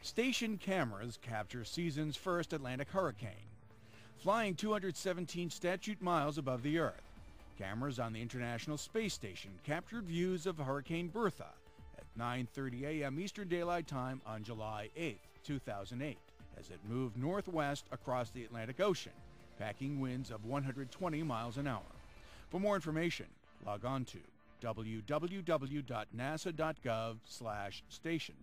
Station cameras capture season's first Atlantic hurricane. Flying 217 statute miles above the Earth, cameras on the International Space Station captured views of Hurricane Bertha at 9:30 a.m. Eastern Daylight Time on July 8, 2008, as it moved northwest across the Atlantic Ocean, packing winds of 120 miles an hour. For more information, log on to www.nasa.gov/station.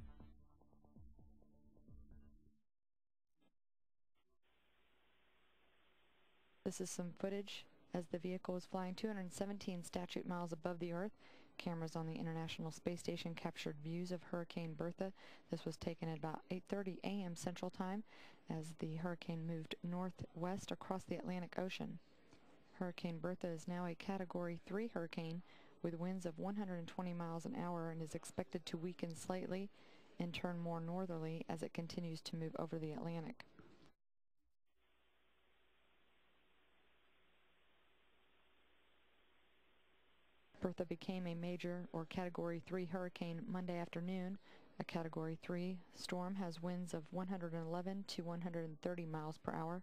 This is some footage as the vehicle was flying 217 statute miles above the Earth. Cameras on the International Space Station captured views of Hurricane Bertha. This was taken at about 8:30 a.m. Central Time as the hurricane moved northwest across the Atlantic Ocean. Hurricane Bertha is now a Category 3 hurricane with winds of 120 miles an hour and is expected to weaken slightly and turn more northerly as it continues to move over the Atlantic. Bertha became a major or Category 3 hurricane Monday afternoon. A Category 3 storm has winds of 111 to 130 miles per hour.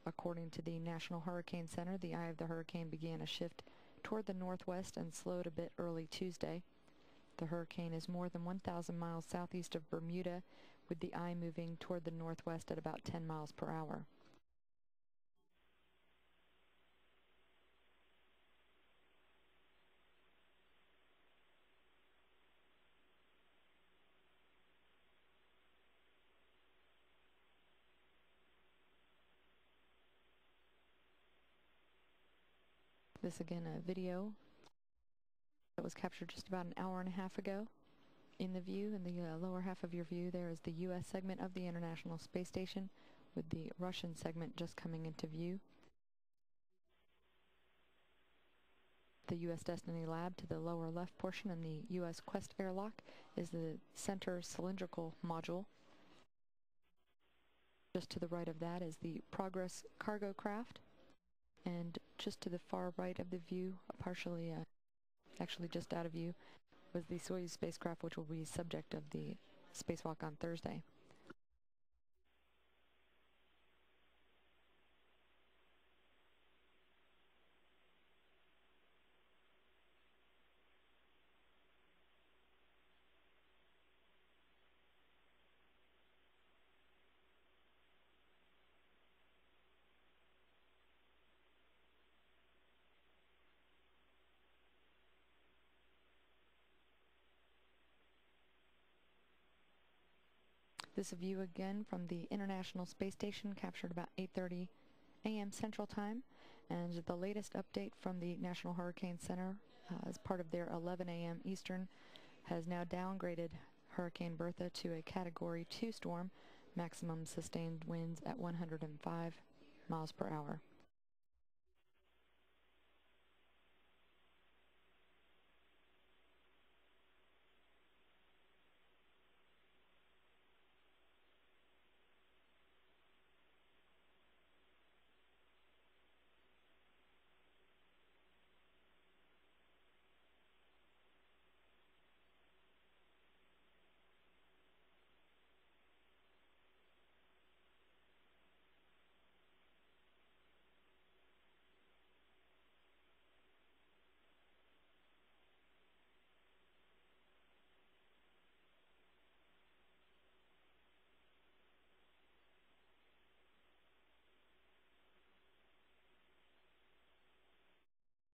According to the National Hurricane Center, the eye of the hurricane began a shift toward the northwest and slowed a bit early Tuesday. The hurricane is more than 1,000 miles southeast of Bermuda, with the eye moving toward the northwest at about 10 miles per hour. This again, a video that was captured just about an hour and a half ago. In the view, in the lower half of your view, there is the U.S. segment of the International Space Station, with the Russian segment just coming into view. The U.S. Destiny Lab to the lower left portion, and the U.S. Quest airlock is the center cylindrical module. Just to the right of that is the Progress cargo craft. And just to the far right of the view, partially, actually just out of view, was the Soyuz spacecraft, which will be subject of the spacewalk on Thursday. This view again from the International Space Station, captured about 8:30 a.m. Central Time, and the latest update from the National Hurricane Center as part of their 11 a.m. Eastern has now downgraded Hurricane Bertha to a Category 2 storm, maximum sustained winds at 105 miles per hour.